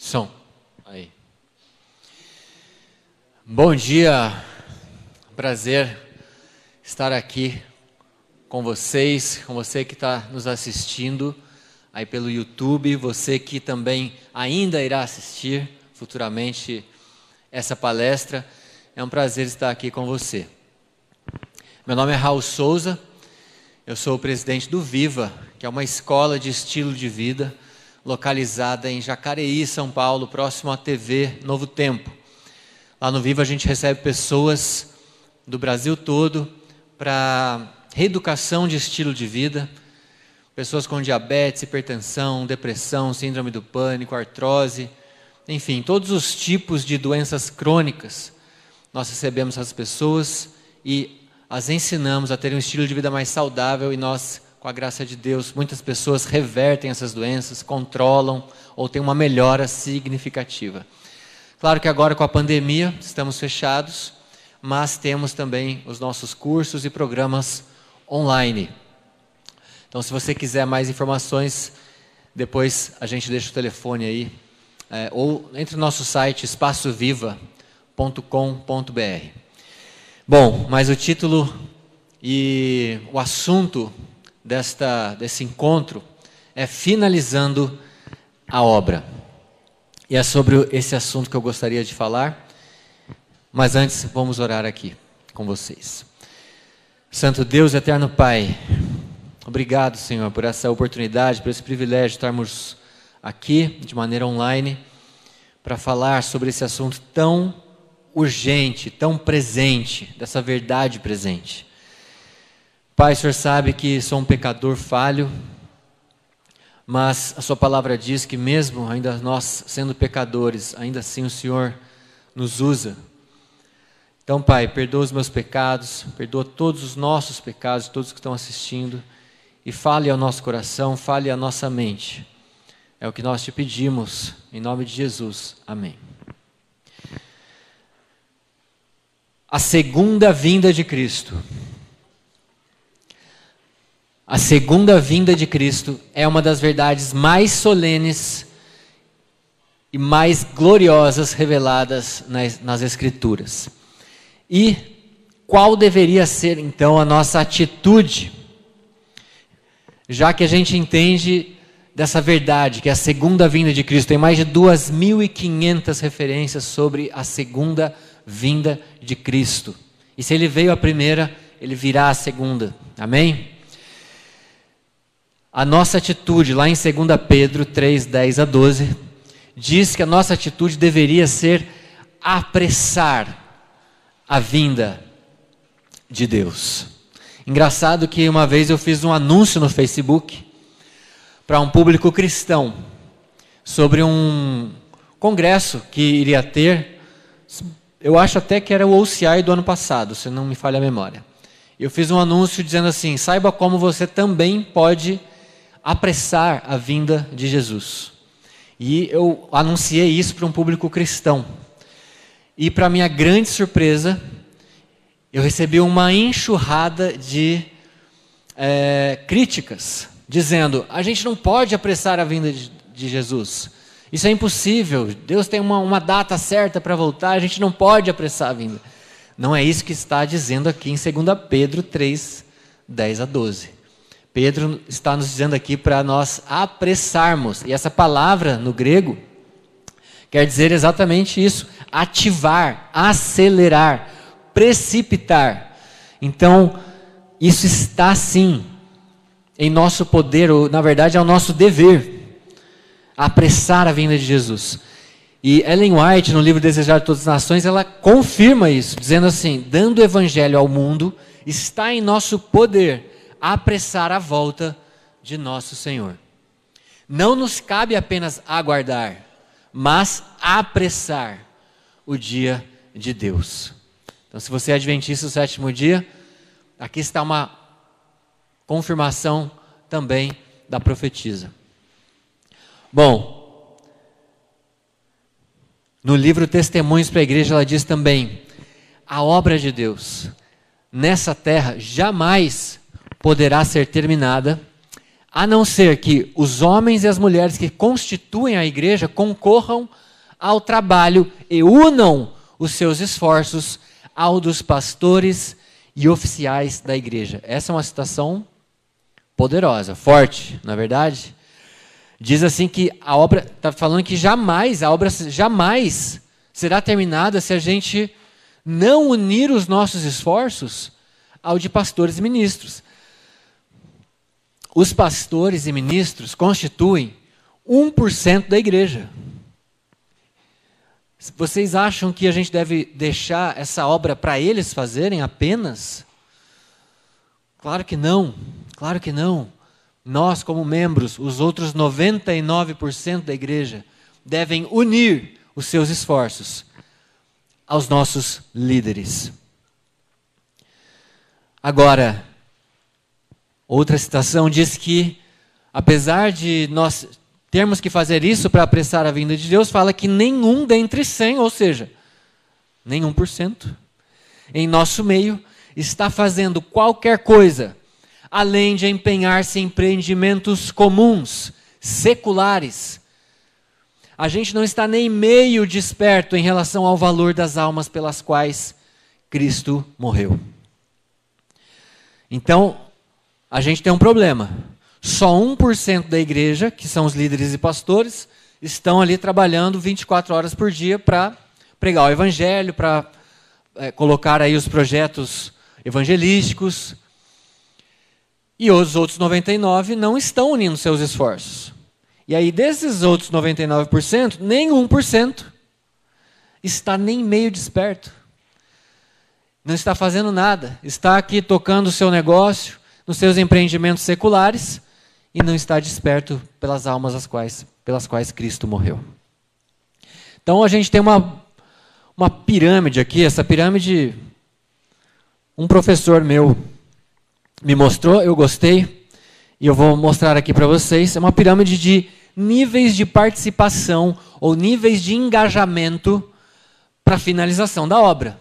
Som. Aí. Bom dia, prazer estar aqui com vocês, com você que está nos assistindo aí pelo YouTube, você que também ainda irá assistir futuramente essa palestra. É um prazer estar aqui com você. Meu nome é Raul Souza, eu sou o presidente do Viva, que é uma escola de estilo de vida localizada em Jacareí, São Paulo, próximo à TV Novo Tempo. Lá no Viva a gente recebe pessoas do Brasil todo para reeducação de estilo de vida, pessoas com diabetes, hipertensão, depressão, síndrome do pânico, artrose, enfim, todos os tipos de doenças crônicas. Nós recebemos essas pessoas e as ensinamos a terem um estilo de vida mais saudável e nós, com a graça de Deus, muitas pessoas revertem essas doenças, controlam ou têm uma melhora significativa. Claro que agora com a pandemia estamos fechados, mas temos também os nossos cursos e programas online. Então, se você quiser mais informações, depois a gente deixa o telefone aí, ou entre no nosso site espaçoviva.com.br. Bom, mas o título e o assunto desse encontro é Finalizando a Obra. E é sobre esse assunto que eu gostaria de falar, mas antes vamos orar aqui com vocês. Santo Deus, eterno Pai, obrigado, Senhor, por essa oportunidade, por esse privilégio de estarmos aqui de maneira online para falar sobre esse assunto tão urgente, tão presente, dessa verdade presente. Pai, o Senhor sabe que sou um pecador falho, mas a sua palavra diz que mesmo ainda nós sendo pecadores, ainda assim o Senhor nos usa. Então, Pai, perdoa os meus pecados, perdoa todos os nossos pecados, todos que estão assistindo, e fale ao nosso coração, fale à nossa mente. É o que nós te pedimos, em nome de Jesus. Amém. A segunda vinda de Cristo. A segunda vinda de Cristo é uma das verdades mais solenes e mais gloriosas reveladas nas Escrituras. E qual deveria ser, então, a nossa atitude? Já que a gente entende dessa verdade, que é a segunda vinda de Cristo, tem mais de 2.500 referências sobre a segunda vinda de Cristo. E se ele veio a primeira, ele virá a segunda. Amém? A nossa atitude, lá em 2 Pedro 3, 10 a 12, diz que a nossa atitude deveria ser apressar a vinda de Deus. Engraçado que uma vez eu fiz um anúncio no Facebook para um público cristão sobre um congresso que iria ter, eu acho até que era o OCI do ano passado, se não me falha a memória. Eu fiz um anúncio dizendo assim: saiba como você também pode apressar a vinda de Jesus. E eu anunciei isso para um público cristão. E para minha grande surpresa, eu recebi uma enxurrada de críticas, dizendo: a gente não pode apressar a vinda de Jesus. Isso é impossível. Deus tem uma data certa para voltar, a gente não pode apressar a vinda. Não é isso que está dizendo aqui em 2 Pedro 3, 10 a 12. Pedro está nos dizendo aqui para nós apressarmos. E essa palavra no grego quer dizer exatamente isso: ativar, acelerar, precipitar. Então, isso está sim em nosso poder, ou na verdade é o nosso dever, apressar a vinda de Jesus. E Ellen White, no livro Desejar de Todas as Nações, ela confirma isso, dizendo assim: dando o evangelho ao mundo, está em nosso poder apressar a volta de nosso Senhor. Não nos cabe apenas aguardar, mas apressar o dia de Deus. Então, se você é adventista do sétimo dia, aqui está uma confirmação também da profetisa. Bom, no livro Testemunhos para a Igreja, ela diz também: a obra de Deus nessa terra jamais poderá ser terminada a não ser que os homens e as mulheres que constituem a igreja concorram ao trabalho e unam os seus esforços ao dos pastores e oficiais da igreja. Essa é uma citação poderosa, forte, não é verdade? Diz assim que a obra, está falando que a obra jamais será terminada se a gente não unir os nossos esforços ao de pastores e ministros. Os pastores e ministros constituem 1% da igreja. Vocês acham que a gente deve deixar essa obra para eles fazerem apenas? Claro que não, claro que não. Nós, como membros, os outros 99% da igreja, devem unir os seus esforços aos nossos líderes. Agora, outra citação diz que, apesar de nós termos que fazer isso para apressar a vinda de Deus, fala que nenhum dentre 100, ou seja, nem 1%, em nosso meio, está fazendo qualquer coisa, além de empenhar-se em empreendimentos comuns, seculares. A gente não está nem meio desperto em relação ao valor das almas pelas quais Cristo morreu. Então, a gente tem um problema. Só 1% da igreja, que são os líderes e pastores, estão ali trabalhando 24 horas por dia para pregar o evangelho, para colocar aí os projetos evangelísticos. E os outros 99% não estão unindo seus esforços. E aí, desses outros 99%, nem 1% está nem meio desperto. Não está fazendo nada. Está aqui tocando o seu negócio, nos seus empreendimentos seculares, e não está desperto pelas almas pelas quais Cristo morreu. Então a gente tem uma pirâmide aqui. Essa pirâmide, um professor meu me mostrou, eu gostei, e eu vou mostrar aqui para vocês. É uma pirâmide de níveis de participação ou níveis de engajamento para a finalização da obra,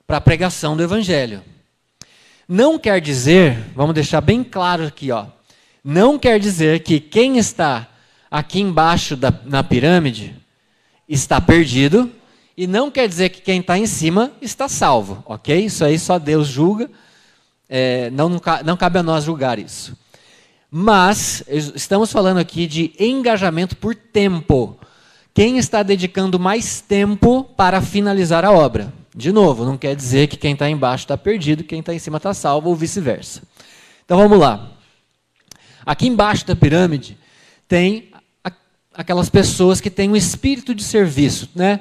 para a pregação do evangelho. Não quer dizer, vamos deixar bem claro aqui, não quer dizer que quem está aqui embaixo na pirâmide está perdido, e não quer dizer que quem está em cima está salvo, ok? Isso aí só Deus julga, não cabe a nós julgar isso. Mas estamos falando aqui de engajamento por tempo. Quem está dedicando mais tempo para finalizar a obra? De novo, não quer dizer que quem está embaixo está perdido, quem está em cima está salvo, ou vice-versa. Então vamos lá. Aqui embaixo da pirâmide tem aquelas pessoas que têm um espírito de serviço, né?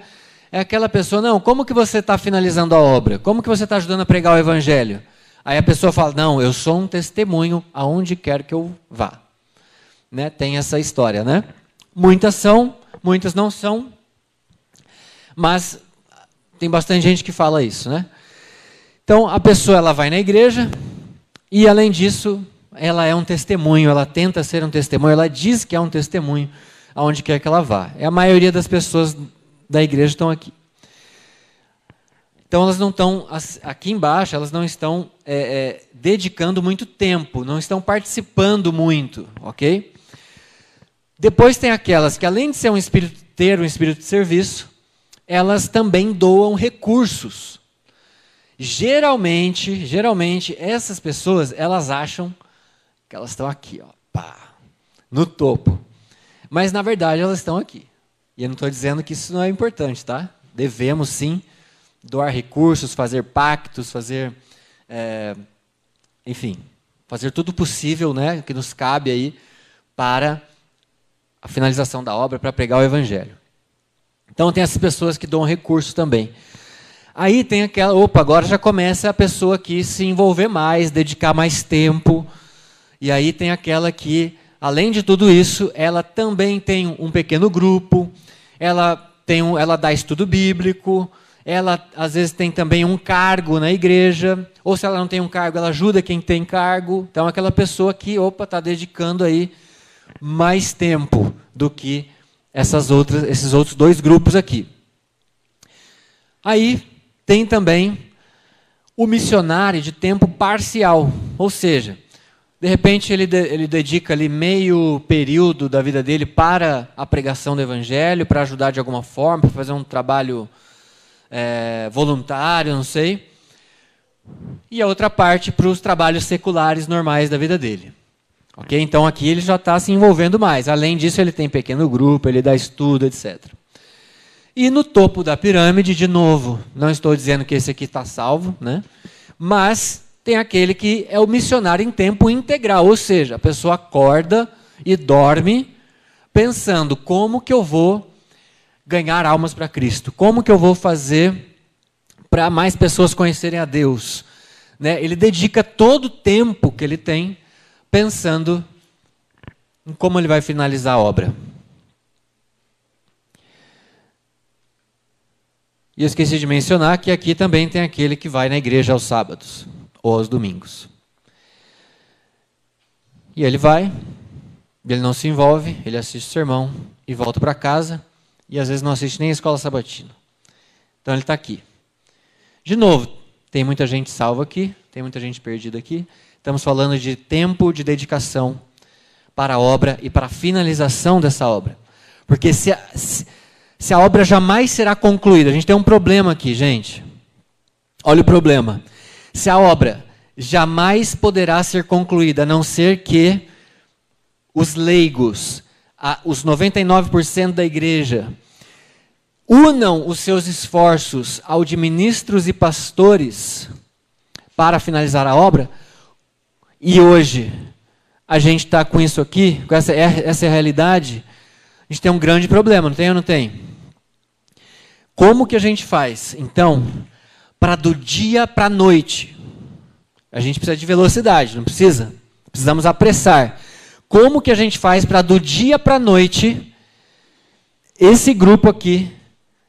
É aquela pessoa, não, como que você está finalizando a obra? Como que você está ajudando a pregar o evangelho? Aí a pessoa fala, não, eu sou um testemunho aonde quer que eu vá. Né? Tem essa história, né? Muitas são, muitas não são, mas tem bastante gente que fala isso, né? Então, a pessoa ela vai na igreja e, além disso, ela é um testemunho, ela tenta ser um testemunho, ela diz que é um testemunho aonde quer que ela vá. A maioria das pessoas da igreja estão aqui. Então, elas não estão, aqui embaixo, elas não estão dedicando muito tempo, não estão participando muito, ok? Depois tem aquelas que, além de ter um espírito de serviço, elas também doam recursos. Geralmente, essas pessoas, elas acham que elas estão aqui, no topo. Mas, na verdade, elas estão aqui. E eu não estou dizendo que isso não é importante, tá? Devemos, sim, doar recursos, fazer pactos, fazer, enfim, fazer tudo possível, né, que nos cabe aí para a finalização da obra, para pregar o evangelho. Então, tem essas pessoas que doam recursos também. Aí tem aquela, agora já começa a pessoa que se envolver mais, dedicar mais tempo. E aí tem aquela que, além de tudo isso, ela também tem um pequeno grupo, ela dá estudo bíblico, ela às vezes tem também um cargo na igreja, ou se ela não tem um cargo, ela ajuda quem tem cargo. Então, aquela pessoa que, está dedicando aí mais tempo do que esses outros dois grupos aqui. Aí tem também o missionário de tempo parcial, ou seja, De repente ele dedica ali meio período da vida dele para a pregação do evangelho, para ajudar de alguma forma, para fazer um trabalho voluntário, não sei. E a outra parte para os trabalhos seculares normais da vida dele. Ok? Então aqui ele já está se envolvendo mais. Além disso, ele tem pequeno grupo, ele dá estudo, etc. E no topo da pirâmide, de novo, não estou dizendo que esse aqui está salvo, né? Mas tem aquele que é o missionário em tempo integral, ou seja, a pessoa acorda e dorme pensando como que eu vou ganhar almas para Cristo, como que eu vou fazer para mais pessoas conhecerem a Deus. Né? Ele dedica todo o tempo que ele tem pensando em como ele vai finalizar a obra. E eu esqueci de mencionar que aqui também tem aquele que vai na igreja aos sábados ou aos domingos. E ele vai, ele não se envolve, ele assiste o sermão e volta para casa, e às vezes não assiste nem a escola sabatina. Então ele está aqui. De novo, tem muita gente salva aqui, tem muita gente perdida aqui. Estamos falando de tempo de dedicação para a obra e para a finalização dessa obra. Porque se a obra jamais será concluída, a gente tem um problema aqui, gente. Olha o problema. Se a obra jamais poderá ser concluída, a não ser que os leigos, os 99% da igreja, unam os seus esforços ao de ministros e pastores para finalizar a obra, e hoje a gente está com isso aqui, com essa é a realidade, a gente tem um grande problema, não tem ou não tem? Como que a gente faz, então, para do dia para a noite? A gente precisa de velocidade, não precisa? Precisamos apressar. Como que a gente faz para do dia para a noite, esse grupo aqui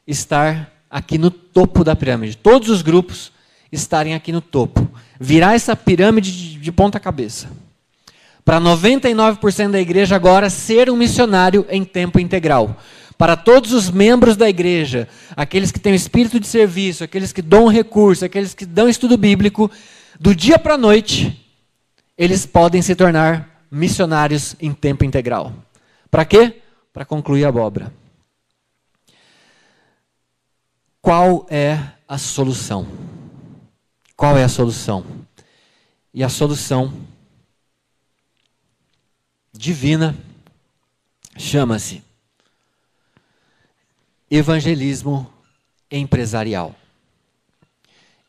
estar aqui no topo da pirâmide? Todos os grupos estarem aqui no topo. Virar essa pirâmide de ponta cabeça. Para 99% da igreja agora ser um missionário em tempo integral. Para todos os membros da igreja, aqueles que têm o espírito de serviço, aqueles que dão recurso, aqueles que dão estudo bíblico, do dia para a noite, eles podem se tornar missionários em tempo integral. Para quê? Para concluir a obra. Qual é a solução? Qual é a solução? E a solução divina chama-se evangelismo empresarial.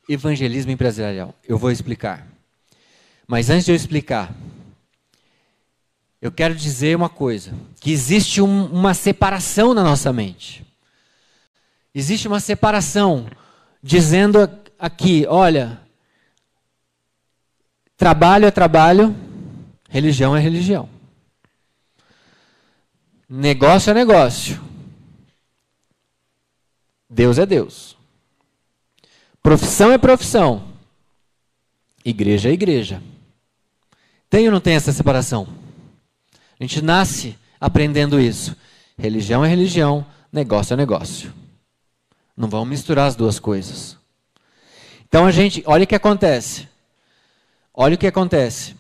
Evangelismo empresarial. Eu vou explicar. Mas antes de eu explicar, eu quero dizer uma coisa, que existe uma separação na nossa mente. Existe uma separação dizendo aqui, olha, trabalho é trabalho, religião é religião. Negócio é negócio. Deus é Deus. Profissão é profissão. Igreja é igreja. Tem ou não tem essa separação? A gente nasce aprendendo isso. Religião é religião, negócio é negócio. Não vamos misturar as duas coisas. Então olha o que acontece. Olha o que acontece.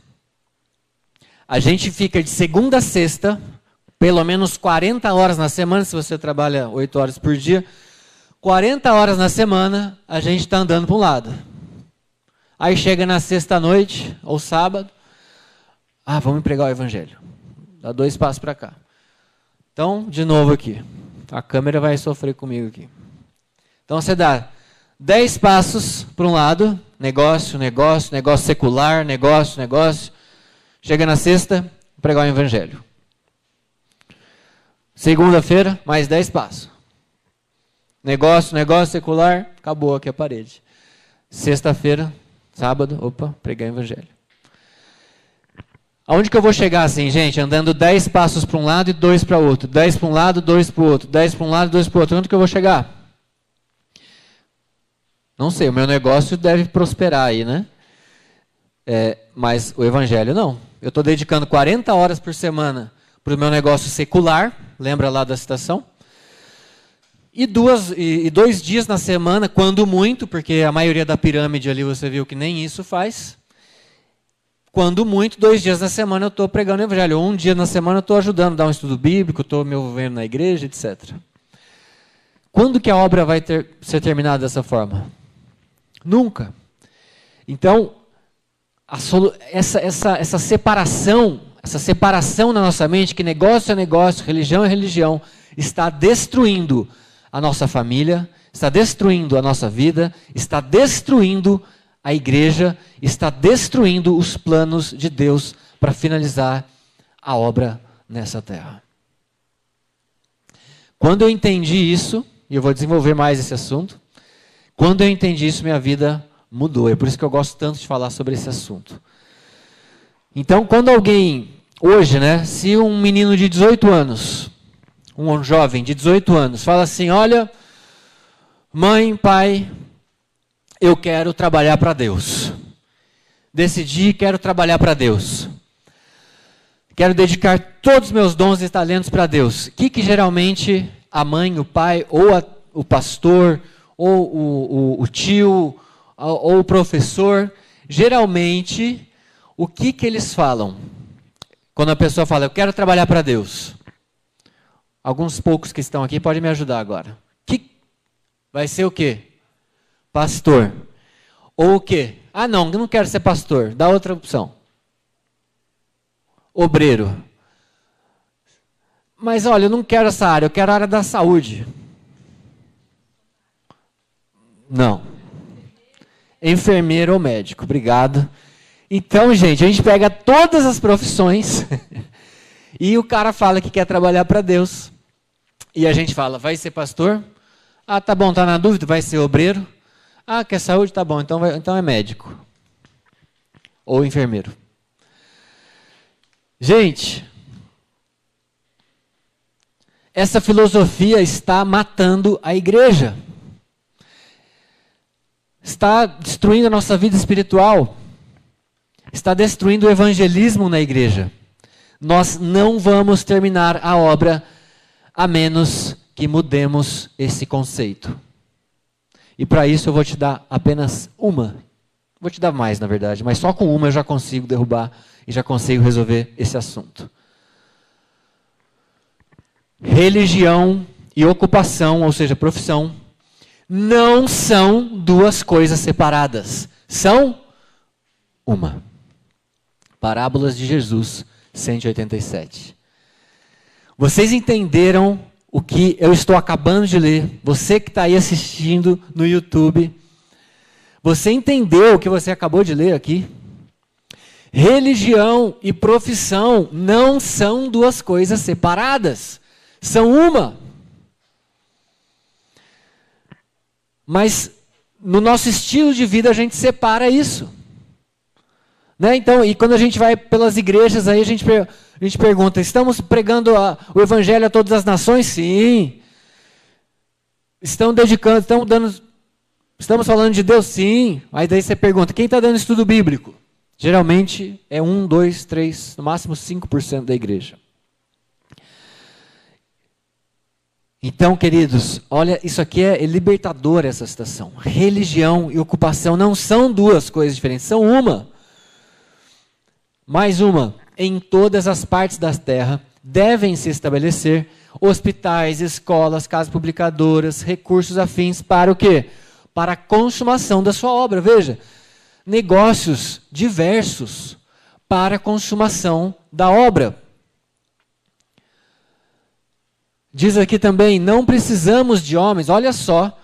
A gente fica de segunda a sexta, pelo menos 40 horas na semana, se você trabalha 8 horas por dia, 40 horas na semana, a gente está andando para um lado. Aí chega na sexta-noite, ou sábado, vamos pregar o evangelho. Dá 2 passos para cá. Então, de novo aqui. A câmera vai sofrer comigo aqui. Então, você dá 10 passos para um lado, negócio, negócio, negócio secular, negócio, negócio. Chega na sexta, pregar o evangelho. Segunda-feira, mais 10 passos. Negócio, negócio secular, acabou aqui a parede. Sexta-feira, sábado, pregar o evangelho. Aonde que eu vou chegar assim, gente? Andando 10 passos para um lado e 2 para o outro. 10 para um lado, 2 para o outro. 10 para um lado, 2 para o outro. Onde que eu vou chegar? Não sei, o meu negócio deve prosperar aí, né? Mas o evangelho não. Eu estou dedicando 40 horas por semana para o meu negócio secular. Lembra lá da citação? E 2 dias na semana, quando muito, porque a maioria da pirâmide ali você viu que nem isso faz, Quando muito, 2 dias na semana eu estou pregando o evangelho. Ou um dia na semana eu estou ajudando a dar um estudo bíblico, estou me envolvendo na igreja, etc. Quando que a obra vai ser terminada dessa forma? Nunca. Então, essa separação na nossa mente, que negócio é negócio, religião é religião, está destruindo a nossa família, está destruindo a nossa vida, está destruindo a igreja, está destruindo os planos de Deus para finalizar a obra nessa terra. Quando eu entendi isso, e eu vou desenvolver mais esse assunto, quando eu entendi isso, minha vida mudou. É por isso que eu gosto tanto de falar sobre esse assunto. Então, quando alguém, hoje, se um menino de 18 anos, um jovem de 18 anos, fala assim, olha, mãe, pai, eu quero trabalhar para Deus. Decidi, quero trabalhar para Deus. Quero dedicar todos os meus dons e talentos para Deus. O que geralmente a mãe, o pai, ou o pastor, ou o tio, ou o professor, geralmente, o que eles falam? Quando a pessoa fala, eu quero trabalhar para Deus. Alguns poucos que estão aqui podem me ajudar agora. Vai ser o quê? Pastor. Ou o quê? Ah, não, eu não quero ser pastor. Dá outra opção. Obreiro. Mas olha, eu não quero essa área, eu quero a área da saúde. Não. Enfermeiro ou médico, obrigado. Então, gente, a gente pega todas as profissões e o cara fala que quer trabalhar para Deus. E a gente fala, vai ser pastor? Ah, tá bom, tá na dúvida, vai ser obreiro? Ah, quer saúde? Tá bom, então é médico. Ou enfermeiro. Gente, essa filosofia está matando a igreja. Está destruindo a nossa vida espiritual. Está destruindo o evangelismo na igreja. Nós não vamos terminar a obra a menos que mudemos esse conceito. E para isso eu vou te dar apenas uma. Vou te dar mais, na verdade, mas só com uma eu já consigo derrubar e já consigo resolver esse assunto. Religião e ocupação, ou seja, profissão, não são duas coisas separadas. São uma. Parábolas de Jesus, 187. Vocês entenderam o que eu estou acabando de ler? Você que está aí assistindo no YouTube, você entendeu o que você acabou de ler aqui? Religião e profissão não são duas coisas separadas. São uma. Mas no nosso estilo de vida a gente separa isso. Então, e quando a gente vai pelas igrejas, aí a gente pergunta, estamos pregando o evangelho a todas as nações? Sim. Estamos falando de Deus? Sim. Aí daí você pergunta, quem está dando estudo bíblico? Geralmente é 1, 2, 3, no máximo 5% da igreja. Então, queridos, olha, isso aqui é libertador, essa citação. Religião e ocupação não são duas coisas diferentes, são uma. Mais uma, em todas as partes da terra devem se estabelecer hospitais, escolas, casas publicadoras, recursos afins para o quê? Para a consumação da sua obra. Veja, negócios diversos para a consumação da obra. Diz aqui também, não precisamos de homens. Olha só,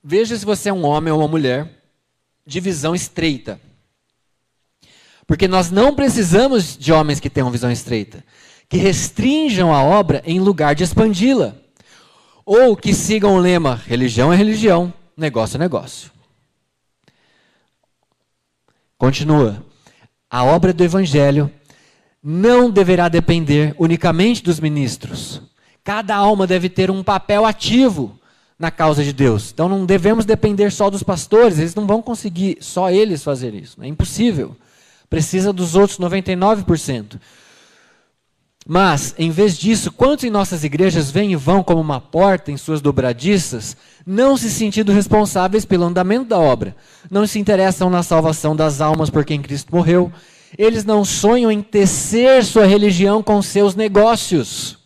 veja se você é um homem ou uma mulher de visão estreita. Porque nós não precisamos de homens que tenham visão estreita, que restringam a obra em lugar de expandi-la. Ou que sigam o lema, religião é religião, negócio é negócio. Continua. A obra do evangelho não deverá depender unicamente dos ministros. Cada alma deve ter um papel ativo na causa de Deus. Então não devemos depender só dos pastores, eles não vão conseguir só eles fazer isso, é impossível. Precisa dos outros 99%. Mas, em vez disso, quantos em nossas igrejas vêm e vão como uma porta em suas dobradiças, não se sentindo responsáveis pelo andamento da obra, não se interessam na salvação das almas por quem Cristo morreu, eles não sonham em tecer sua religião com seus negócios.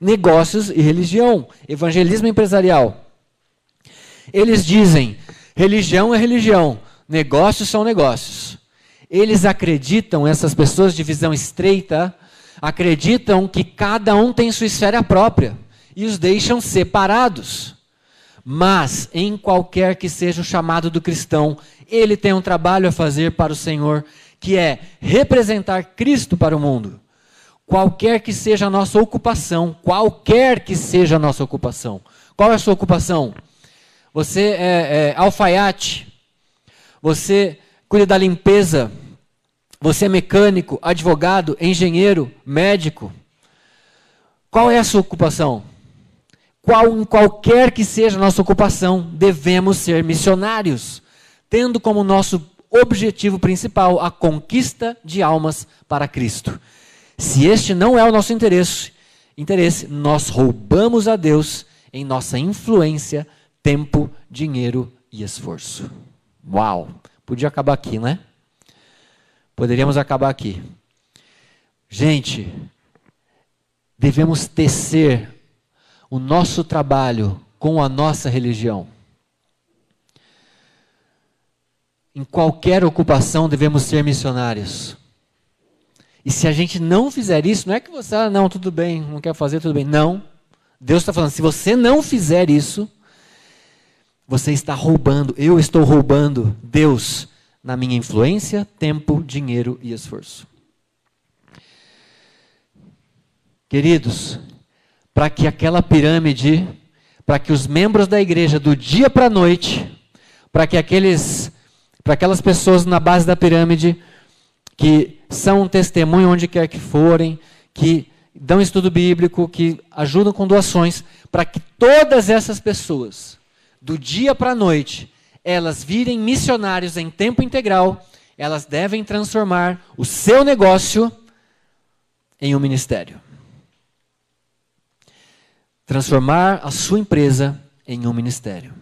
Negócios e religião, evangelismo empresarial. Eles dizem, religião é religião, negócios são negócios. Eles acreditam, essas pessoas de visão estreita, acreditam que cada um tem sua esfera própria e os deixam separados. Mas, em qualquer que seja o chamado do cristão, ele tem um trabalho a fazer para o Senhor, que é representar Cristo para o mundo. Qualquer que seja a nossa ocupação, qualquer que seja a nossa ocupação. Qual é a sua ocupação? Você é alfaiate, você cuida da limpeza, você é mecânico, advogado, engenheiro, médico. Qual é a sua ocupação? Qualquer que seja a nossa ocupação, devemos ser missionários, tendo como nosso objetivo principal a conquista de almas para Cristo. Se este não é o nosso interesse, nós roubamos a Deus em nossa influência, tempo, dinheiro e esforço. Uau! Podia acabar aqui, né? Poderíamos acabar aqui. Gente, devemos tecer o nosso trabalho com a nossa religião. Em qualquer ocupação devemos ser missionários. E se a gente não fizer isso, não é que você, não, tudo bem, não quer fazer, tudo bem. Não. Deus está falando, se você não fizer isso, você está roubando, eu estou roubando Deus na minha influência, tempo, dinheiro e esforço. Queridos, para que aquela pirâmide, para que os membros da igreja do dia para a noite, para aquelas pessoas na base da pirâmide que são um testemunho onde quer que forem, que dão estudo bíblico, que ajudam com doações, para que todas essas pessoas, do dia para a noite, elas virem missionários em tempo integral, elas devem transformar o seu negócio em um ministério. Transformar a sua empresa em um ministério.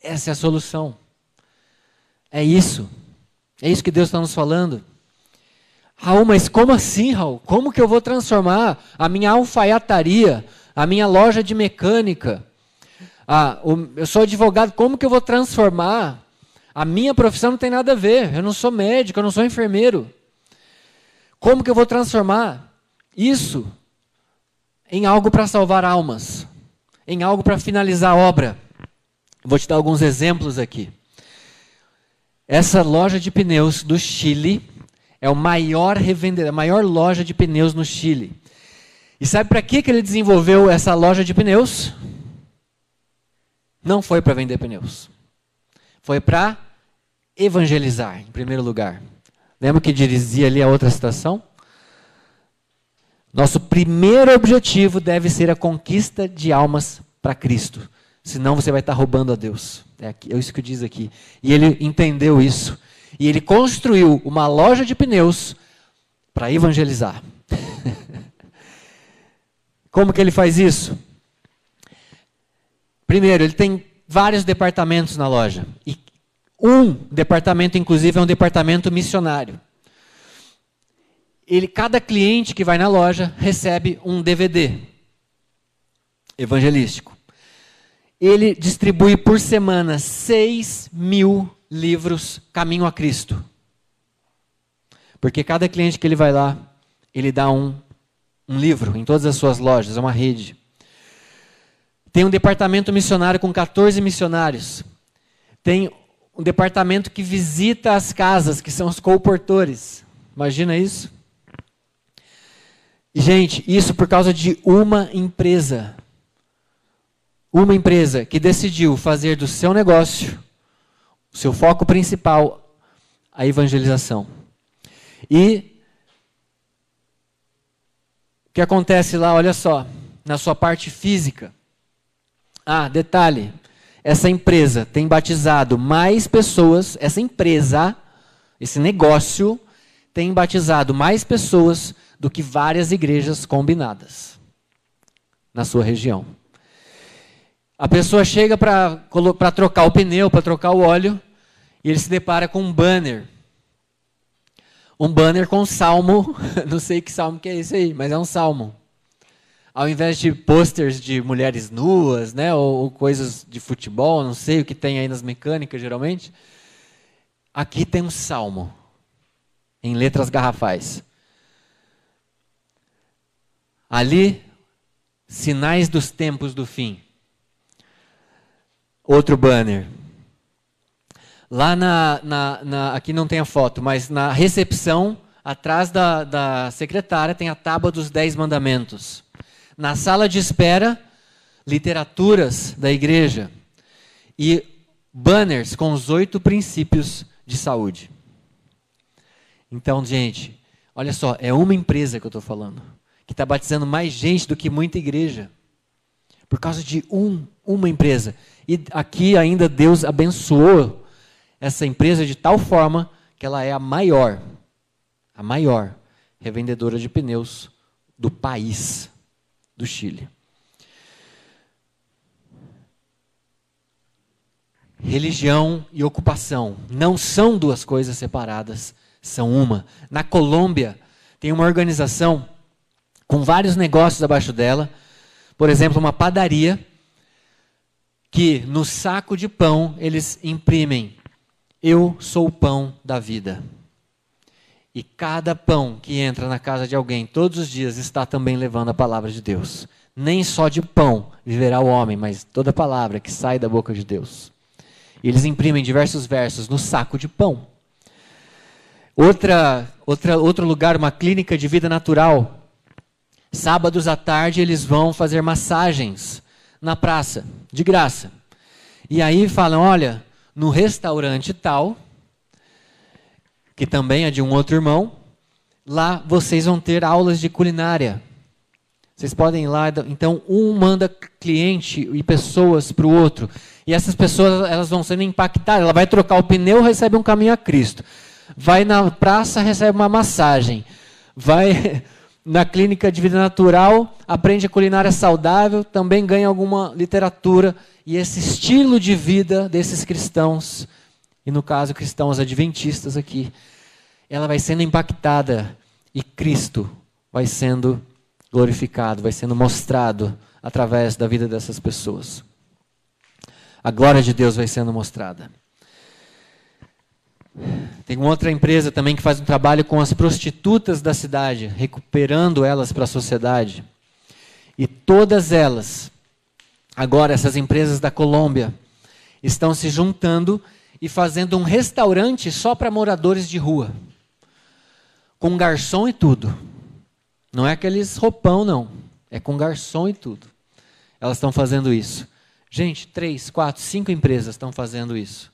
Essa é a solução. É isso. É isso que Deus está nos falando. Raul, mas como assim, Raul? Como que eu vou transformar a minha alfaiataria, a minha loja de mecânica? Eu sou advogado, como que eu vou transformar? A minha profissão não tem nada a ver. Eu não sou médico, eu não sou enfermeiro. Como que eu vou transformar isso em algo para salvar almas? Em algo para finalizar a obra? Vou te dar alguns exemplos aqui. Essa loja de pneus do Chile é o maior revendedor, a maior loja de pneus no Chile. E sabe para que ele desenvolveu essa loja de pneus? Não foi para vender pneus. Foi para evangelizar, em primeiro lugar. Lembra que dizia ali a outra citação? Nosso primeiro objetivo deve ser a conquista de almas para Cristo. Senão você vai estar roubando a Deus. É isso que diz aqui. E ele entendeu isso. E ele construiu uma loja de pneus para evangelizar. Como que ele faz isso? Primeiro, ele tem vários departamentos na loja. E um departamento, inclusive, é um departamento missionário. Cada cliente que vai na loja recebe um DVD evangelístico. Ele distribui por semana 6.000 livros Caminho a Cristo. Porque cada cliente que ele vai lá, ele dá um livro em todas as suas lojas, é uma rede. Tem um departamento missionário com 14 missionários. Tem um departamento que visita as casas, que são os colportores. Imagina isso? E, gente, isso por causa de uma empresa. Uma empresa que decidiu fazer do seu negócio, o seu foco principal, a evangelização. E o que acontece lá, olha só, na sua parte física. Detalhe, essa empresa tem batizado mais pessoas, esse negócio tem batizado mais pessoas do que várias igrejas combinadas na sua região. A pessoa chega para trocar o pneu, para trocar o óleo, e ele se depara com um banner. Um banner com um salmo, não sei que salmo que é esse aí, mas é um salmo. Ao invés de posters de mulheres nuas, né, ou coisas de futebol, não sei o que tem aí nas mecânicas geralmente, aqui tem um salmo, em letras garrafais. Ali, sinais dos tempos do fim. Outro banner. Lá aqui não tem a foto, mas na recepção, atrás da secretária, tem a tábua dos 10 mandamentos. Na sala de espera, literaturas da igreja. E banners com os 8 princípios de saúde. Então, gente, olha só, é uma empresa que eu estou falando, que está batizando mais gente do que muita igreja. Por causa de uma empresa. E aqui ainda Deus abençoou essa empresa de tal forma que ela é a maior revendedora de pneus do país, do Chile. Religião e ocupação não são duas coisas separadas, são uma. Na Colômbia, tem uma organização com vários negócios abaixo dela, por exemplo, uma padaria, que no saco de pão eles imprimem: eu sou o pão da vida. E cada pão que entra na casa de alguém todos os dias está também levando a palavra de Deus. Nem só de pão viverá o homem, mas toda palavra que sai da boca de Deus. E eles imprimem diversos versos no saco de pão. Outro lugar, uma clínica de vida natural. Sábados à tarde eles vão fazer massagens na praça, de graça. E aí falam, olha, no restaurante tal, que também é de um outro irmão, lá vocês vão ter aulas de culinária. Vocês podem ir lá, então um manda cliente e pessoas para o outro. E essas pessoas elas vão sendo impactadas. Ela vai trocar o pneu, recebe um caminho a Cristo. Vai na praça, recebe uma massagem. Vai na clínica de vida natural, aprende a culinária saudável, também ganha alguma literatura. E esse estilo de vida desses cristãos, e no caso cristãos adventistas aqui, ela vai sendo impactada e Cristo vai sendo glorificado, vai sendo mostrado através da vida dessas pessoas. A glória de Deus vai sendo mostrada. Tem uma outra empresa também que faz um trabalho com as prostitutas da cidade, recuperando elas para a sociedade. E todas elas, agora essas empresas da Colômbia, estão se juntando e fazendo um restaurante só para moradores de rua. Com garçom e tudo. Não é aqueles roupão, não. É com garçom e tudo. Elas estão fazendo isso. Gente, 3, 4, 5 empresas estão fazendo isso.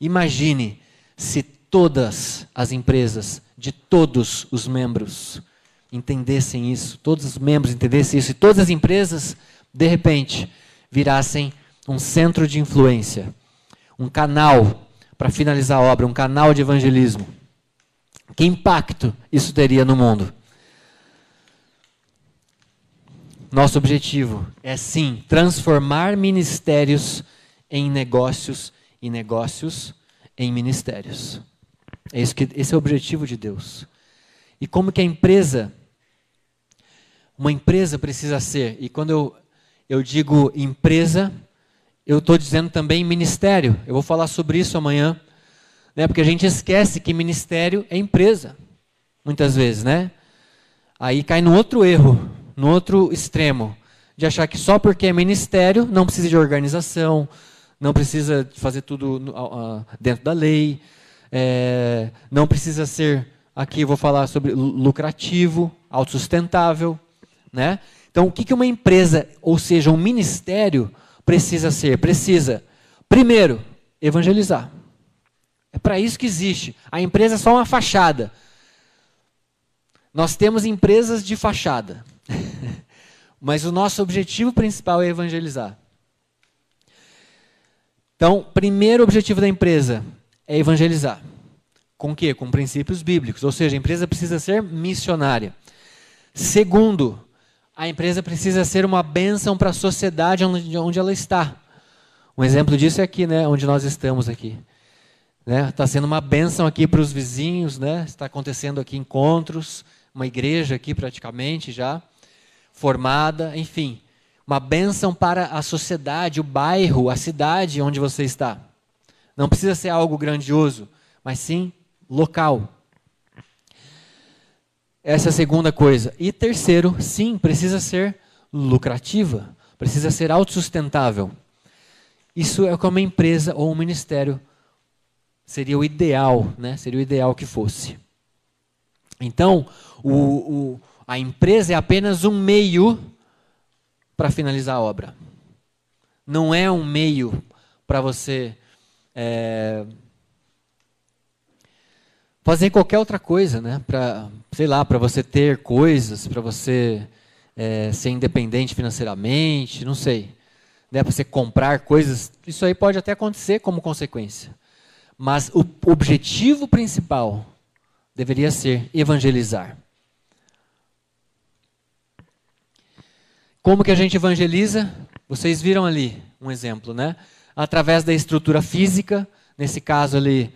Imagine se todas as empresas, de todos os membros, entendessem isso, todos os membros entendessem isso, e todas as empresas, de repente, virassem um centro de influência, um canal para finalizar a obra, um canal de evangelismo. Que impacto isso teria no mundo? Nosso objetivo é, sim, transformar ministérios em negócios e negócios em ministérios. Esse é o objetivo de Deus. E como que uma empresa precisa ser? E quando eu digo empresa, eu estou dizendo também ministério. Eu vou falar sobre isso amanhã, né? Porque a gente esquece que ministério é empresa, muitas vezes, né? Aí cai no outro erro, no outro extremo, de achar que só porque é ministério não precisa de organização, não precisa fazer tudo dentro da lei, não precisa ser, aqui eu vou falar sobre lucrativo, autossustentável, né? Então, o que uma empresa, ou seja, um ministério, precisa ser? Precisa, primeiro, evangelizar. É para isso que existe. A empresa é só uma fachada. Nós temos empresas de fachada. Mas o nosso objetivo principal é evangelizar. Então, primeiro objetivo da empresa é evangelizar. Com o quê? Com princípios bíblicos. Ou seja, a empresa precisa ser missionária. Segundo, a empresa precisa ser uma bênção para a sociedade onde ela está. Um exemplo disso é aqui, né, onde nós estamos aqui. Está sendo uma bênção aqui para os vizinhos, né? Está acontecendo aqui encontros, uma igreja aqui praticamente já formada, enfim. Uma bênção para a sociedade, o bairro, a cidade onde você está. Não precisa ser algo grandioso, mas sim local. Essa é a segunda coisa. E terceiro, sim, precisa ser lucrativa, precisa ser autossustentável. Isso é como uma empresa ou um ministério seria o ideal, né? Seria o ideal que fosse. Então, a empresa é apenas um meio para finalizar a obra. Não é um meio para você fazer qualquer outra coisa, né? Para você ter coisas, para você ser independente financeiramente, não sei. Né? Para você comprar coisas, isso aí pode até acontecer como consequência. Mas o objetivo principal deveria ser evangelizar. Como que a gente evangeliza? Vocês viram ali um exemplo, né? Através da estrutura física, nesse caso ali,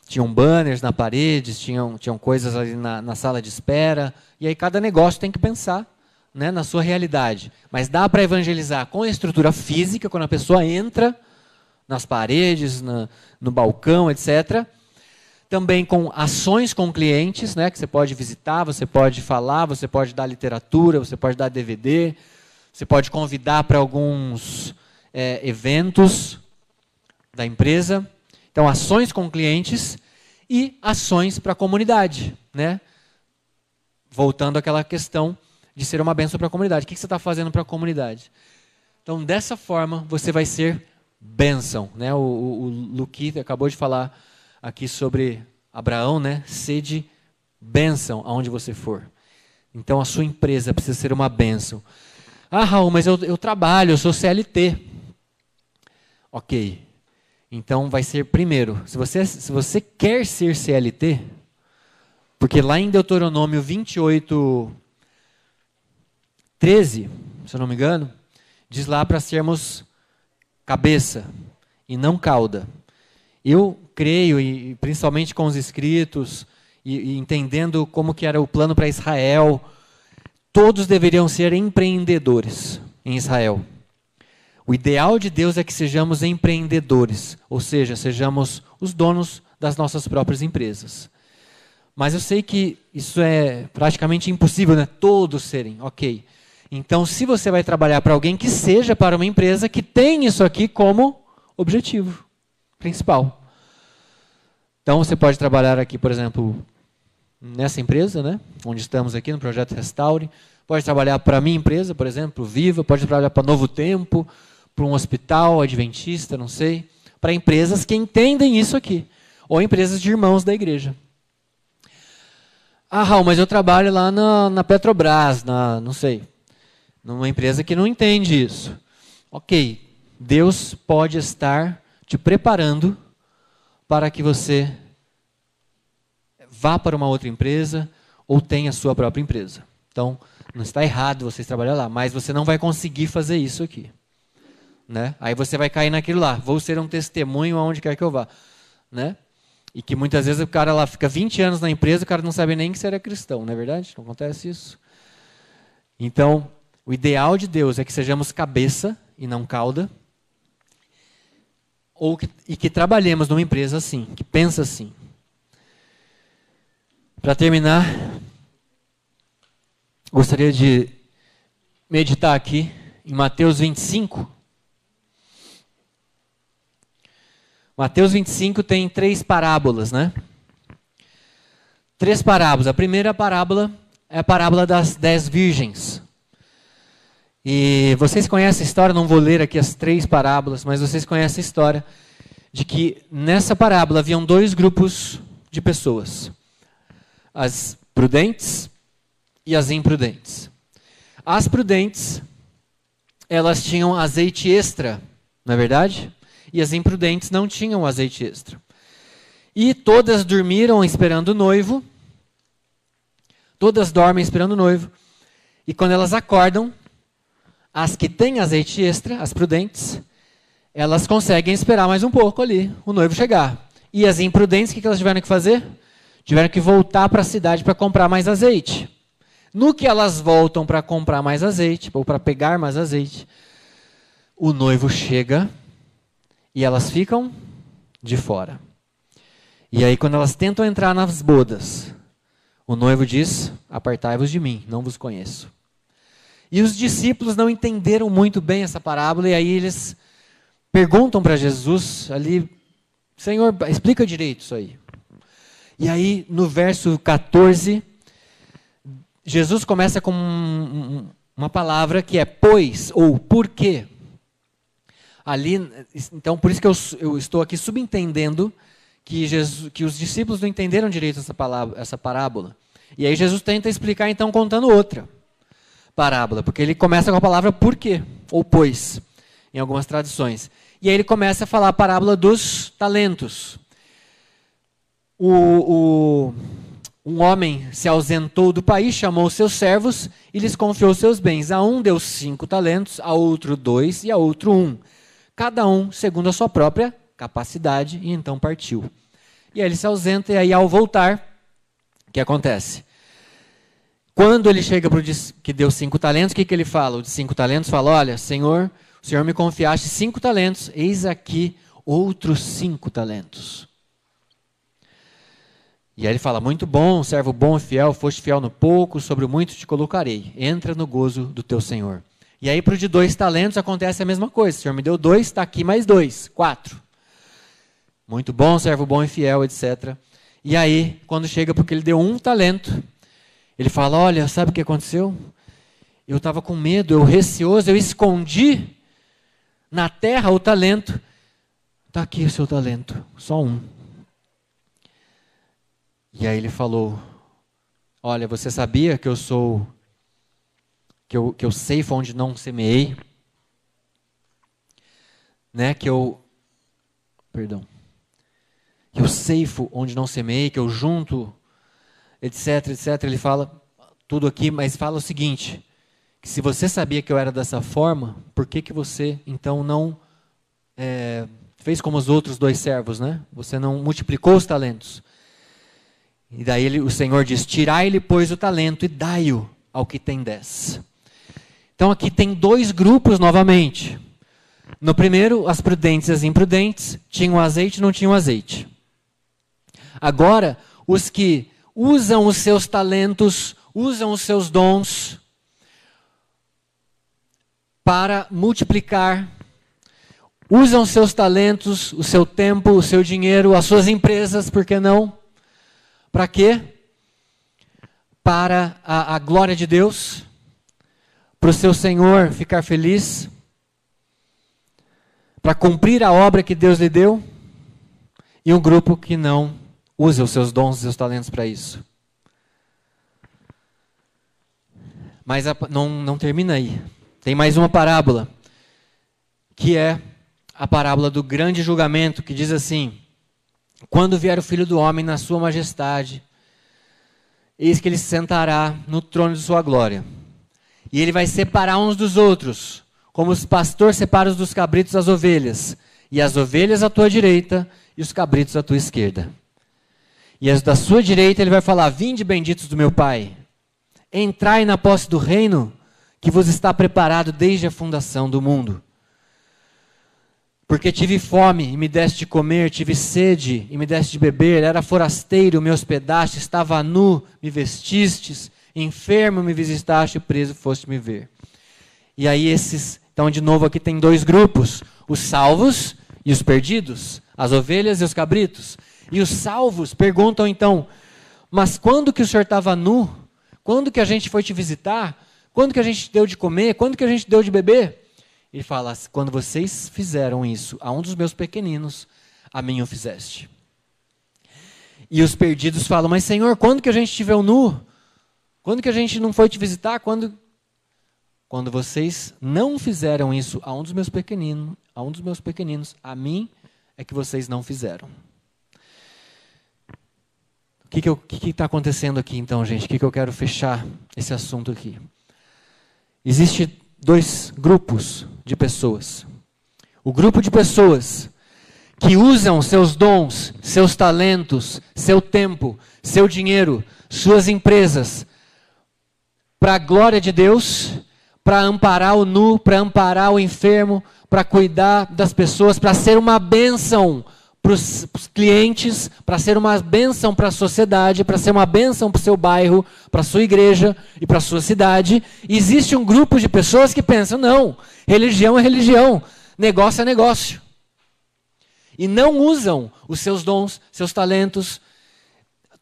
tinham banners na parede, tinham coisas ali na sala de espera, e aí cada negócio tem que pensar, né, na sua realidade. Mas dá para evangelizar com a estrutura física, quando a pessoa entra nas paredes, no balcão, etc. Também com ações com clientes, né, que você pode visitar, você pode falar, você pode dar literatura, você pode dar DVD, você pode convidar para alguns eventos da empresa. Então, ações com clientes e ações para a comunidade, né? Voltando àquela questão de ser uma bênção para a comunidade. O que você está fazendo para a comunidade? Então, dessa forma, você vai ser bênção, né? O Luqui acabou de falar aqui sobre Abraão, né? Sede bênção aonde você for. Então, a sua empresa precisa ser uma bênção. Ah, Raul, mas eu trabalho, eu sou CLT. Ok. Então, vai ser primeiro, se você quer ser CLT, porque lá em Deuteronômio 28, 13, se eu não me engano, diz lá para sermos cabeça e não cauda. Eu creio, e principalmente com os escritos, e entendendo como que era o plano para Israel, todos deveriam ser empreendedores em Israel. O ideal de Deus é que sejamos empreendedores, ou seja, sejamos os donos das nossas próprias empresas. Mas eu sei que isso é praticamente impossível, né? Todos serem, ok. Então, se você vai trabalhar para alguém, que seja para uma empresa que tem isso aqui como objetivo principal. Então, você pode trabalhar aqui, por exemplo, nessa empresa, né? Onde estamos aqui no Projeto Restaure. Pode trabalhar para a minha empresa, por exemplo, Viva. Pode trabalhar para Novo Tempo, para um hospital adventista, não sei. Para empresas que entendem isso aqui. Ou empresas de irmãos da igreja. Ah, Raul, mas eu trabalho lá na Petrobras, não sei, numa empresa que não entende isso. Ok, Deus pode estar te preparando para que você vá para uma outra empresa ou tenha a sua própria empresa. Então, não está errado vocês trabalharem lá, mas você não vai conseguir fazer isso aqui. Né? Aí você vai cair naquilo lá, vou ser um testemunho aonde quer que eu vá. Né? E que muitas vezes o cara lá fica 20 anos na empresa, o cara não sabe nem que você era cristão, não é verdade? Não acontece isso? Então, o ideal de Deus é que sejamos cabeça e não cauda, e que trabalhemos numa empresa assim, que pensa assim. Para terminar, gostaria de meditar aqui em Mateus 25. Mateus 25 tem 3 parábolas, né? 3 parábolas. A primeira parábola é a parábola das 10 virgens. E vocês conhecem a história, não vou ler aqui as 3 parábolas, mas vocês conhecem a história de que nessa parábola haviam 2 grupos de pessoas. As prudentes e as imprudentes. As prudentes, elas tinham azeite extra, não é verdade? E as imprudentes não tinham azeite extra. E todas dormiram esperando o noivo. Todas dormem esperando o noivo. E quando elas acordam, as que têm azeite extra, as prudentes, elas conseguem esperar mais um pouco ali, o noivo chegar. E as imprudentes, o que elas tiveram que fazer? Tiveram que voltar para a cidade para comprar mais azeite. No que elas voltam para comprar mais azeite, ou para pegar mais azeite, o noivo chega e elas ficam de fora. E aí, quando elas tentam entrar nas bodas, o noivo diz: apartai-vos de mim, não vos conheço. E os discípulos não entenderam muito bem essa parábola, e aí eles perguntam para Jesus ali: Senhor, explica direito isso aí. E aí, no verso 14, Jesus começa com uma palavra que é pois, ou porque. Ali, então, por isso que eu estou aqui subentendendo que os discípulos não entenderam direito essa parábola. E aí Jesus tenta explicar, então, contando outra parábola, porque ele começa com a palavra porque, ou pois, em algumas traduções. E aí ele começa a falar a parábola dos talentos. Um homem se ausentou do país, chamou seus servos e lhes confiou seus bens. A um deu 5 talentos, a outro 2 e a outro 1. Cada um segundo a sua própria capacidade, e então partiu. E aí ele se ausenta, e aí ao voltar, o que acontece? Quando ele chega para o que deu 5 talentos, o que ele fala? O de 5 talentos fala: olha, Senhor, o Senhor me confiaste 5 talentos, eis aqui outros 5 talentos. E aí ele fala: muito bom, servo bom e fiel, foste fiel no pouco, sobre o muito te colocarei. Entra no gozo do teu Senhor. E aí para o de 2 talentos acontece a mesma coisa. O Senhor me deu 2, está aqui mais 2, 4. Muito bom, servo bom e fiel, etc. E aí, quando chega porque ele deu 1 talento, ele fala: olha, sabe o que aconteceu? Eu estava com medo, eu receoso, eu escondi na terra o talento. Está aqui o seu talento, só 1. E aí ele falou: olha, você sabia que eu sou, que eu ceifo onde não semeei? Né? Que eu ceifo onde não semeei, que eu junto, etc, etc. Ele fala tudo aqui, mas fala o seguinte: que se você sabia que eu era dessa forma, por que você então não fez como os outros 2 servos, né? Você não multiplicou os talentos. E daí o Senhor diz: tirai-lhe, pois, o talento e dai-o ao que tem 10. Então aqui tem 2 grupos novamente. No primeiro, as prudentes e as imprudentes, tinham azeite e não tinham azeite. Agora, os que usam os seus talentos, usam os seus dons para multiplicar, usam os seus talentos, o seu tempo, o seu dinheiro, as suas empresas, por que não? Para quê? Para a glória de Deus, para o seu Senhor ficar feliz, para cumprir a obra que Deus lhe deu, e um grupo que não usa os seus dons e seus talentos para isso. Mas não termina aí. Tem mais uma parábola, que é a parábola do grande julgamento, que diz assim: quando vier o Filho do Homem na sua majestade, eis que ele se sentará no trono de sua glória. E ele vai separar uns dos outros, como os pastores separam os dos cabritos das ovelhas. E as ovelhas à tua direita e os cabritos à tua esquerda. E as da sua direita ele vai falar: vinde benditos do meu Pai, entrai na posse do reino que vos está preparado desde a fundação do mundo. Porque tive fome e me deste de comer, tive sede e me deste de beber, era forasteiro, me hospedaste, estava nu, me vestistes, enfermo, me visitaste, preso, foste me ver. E aí então de novo aqui tem 2 grupos, os salvos e os perdidos, as ovelhas e os cabritos. E os salvos perguntam então: mas quando que o senhor estava nu? Quando que a gente foi te visitar? Quando que a gente deu de comer? Quando que a gente deu de beber? Ele fala: quando vocês fizeram isso a um dos meus pequeninos, a mim o fizeste. E os perdidos falam: mas Senhor, quando que a gente te viu nu? Quando que a gente não foi te visitar? Quando vocês não fizeram isso a um dos meus pequeninos, a mim é que vocês não fizeram. O que está acontecendo aqui então, gente? O que eu quero fechar esse assunto aqui? Existem dois grupos de pessoas. O grupo de pessoas que usam seus dons, seus talentos, seu tempo, seu dinheiro, suas empresas, para a glória de Deus, para amparar o nu, para amparar o enfermo, para cuidar das pessoas, para ser uma bênção para os clientes, para ser uma bênção para a sociedade, para ser uma bênção para o seu bairro, para a sua igreja e para a sua cidade. E existe um grupo de pessoas que pensam, não, religião é religião, negócio é negócio. E não usam os seus dons, seus talentos,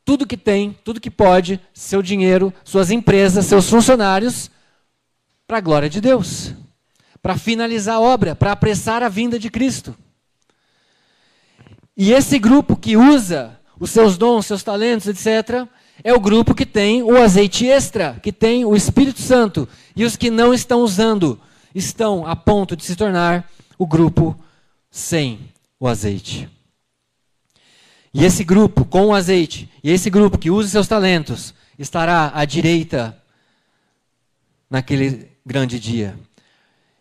tudo que tem, tudo que pode, seu dinheiro, suas empresas, seus funcionários, para a glória de Deus, para finalizar a obra, para apressar a vinda de Cristo. E esse grupo que usa os seus dons, seus talentos, etc., é o grupo que tem o azeite extra, que tem o Espírito Santo. E os que não estão usando estão a ponto de se tornar o grupo sem o azeite. E esse grupo com o azeite, e esse grupo que usa seus talentos, estará à direita naquele grande dia.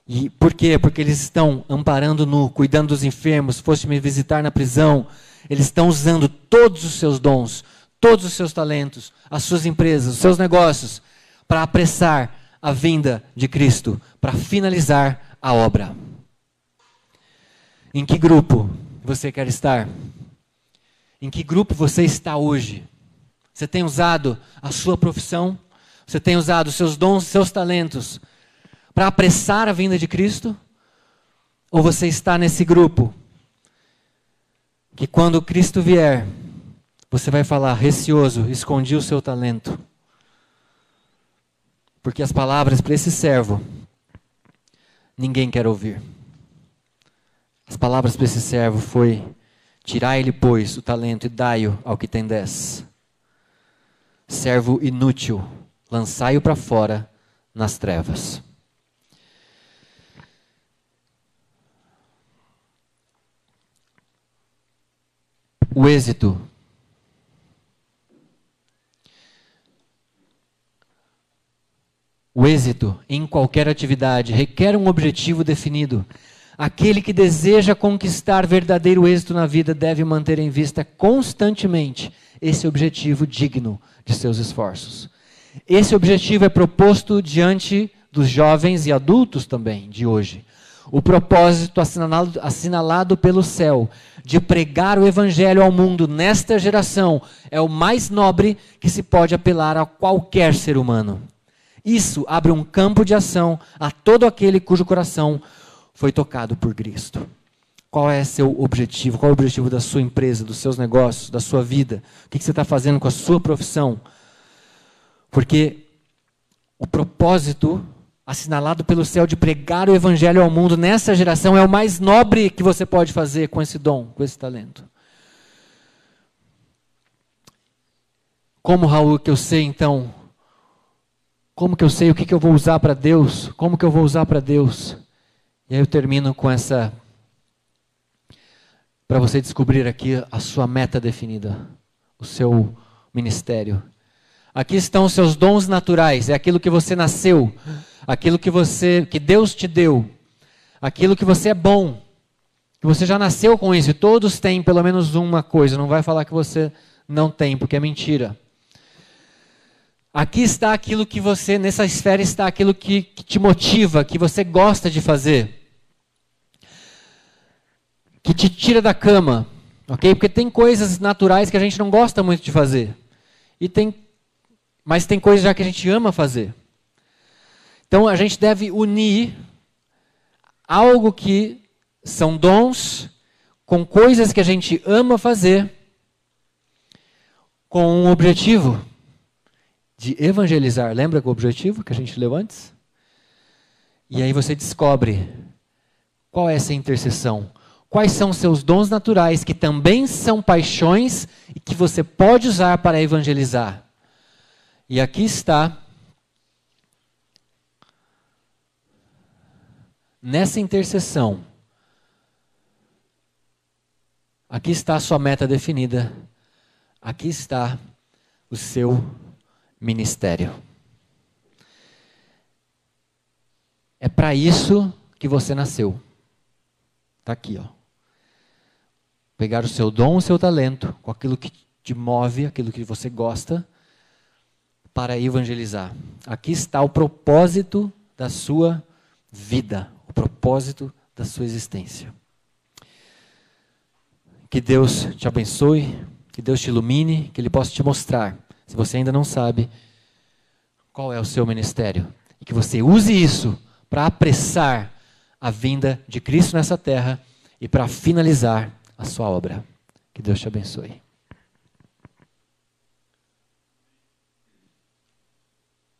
E por quê? Porque eles estão amparando nu, cuidando dos enfermos, foste me visitar na prisão. Eles estão usando todos os seus dons, todos os seus talentos, as suas empresas, os seus negócios, para apressar a vinda de Cristo, para finalizar a obra. Em que grupo você quer estar? Em que grupo você está hoje? Você tem usado a sua profissão? Você tem usado os seus dons, seus talentos para apressar a vinda de Cristo? Ou você está nesse grupo que quando Cristo vier, você vai falar, receoso, escondi o seu talento? Porque as palavras para esse servo, ninguém quer ouvir. As palavras para esse servo foi, tirai-lhe, pois, o talento e dai-o ao que tem 10. Servo inútil, lançai-o para fora nas trevas. O êxito. O êxito em qualquer atividade requer um objetivo definido. Aquele que deseja conquistar verdadeiro êxito na vida deve manter em vista constantemente esse objetivo digno de seus esforços. Esse objetivo é proposto diante dos jovens e adultos também de hoje. O propósito assinalado pelo céu de pregar o evangelho ao mundo nesta geração é o mais nobre que se pode apelar a qualquer ser humano. Isso abre um campo de ação a todo aquele cujo coração foi tocado por Cristo. Qual é seu objetivo? Qual é o objetivo da sua empresa, dos seus negócios, da sua vida? O que você está fazendo com a sua profissão? Porque o propósito assinalado pelo céu de pregar o evangelho ao mundo nessa geração é o mais nobre que você pode fazer com esse dom, com esse talento. Como, Raul, que eu sei então? Como que eu sei o que eu vou usar para Deus? Como que eu vou usar para Deus? E aí eu termino com essa, para você descobrir aqui a sua meta definida, o seu ministério. Aqui estão os seus dons naturais, é aquilo que você nasceu, aquilo que Deus te deu, aquilo que você é bom, que você já nasceu com isso, e todos têm pelo menos uma coisa, não vai falar que você não tem, porque é mentira. Aqui está aquilo que você, nessa esfera está aquilo que te motiva, que você gosta de fazer, que te tira da cama, ok? Porque tem coisas naturais que a gente não gosta muito de fazer, mas tem coisas já que a gente ama fazer. Então a gente deve unir algo que são dons com coisas que a gente ama fazer com um objetivo de evangelizar. Lembra o objetivo que a gente leu antes? E aí você descobre qual é essa interseção. Quais são seus dons naturais que também são paixões e que você pode usar para evangelizar. E aqui está, nessa interseção, aqui está a sua meta definida, aqui está o seu ministério. É para isso que você nasceu. Está aqui, ó. Pegar o seu dom, o seu talento, com aquilo que te move, aquilo que você gosta, para evangelizar. Aqui está o propósito da sua vida, o propósito da sua existência. Que Deus te abençoe, que Deus te ilumine, que Ele possa te mostrar, se você ainda não sabe, qual é o seu ministério. E que você use isso para apressar a vinda de Cristo nessa terra e para finalizar a sua obra. Que Deus te abençoe.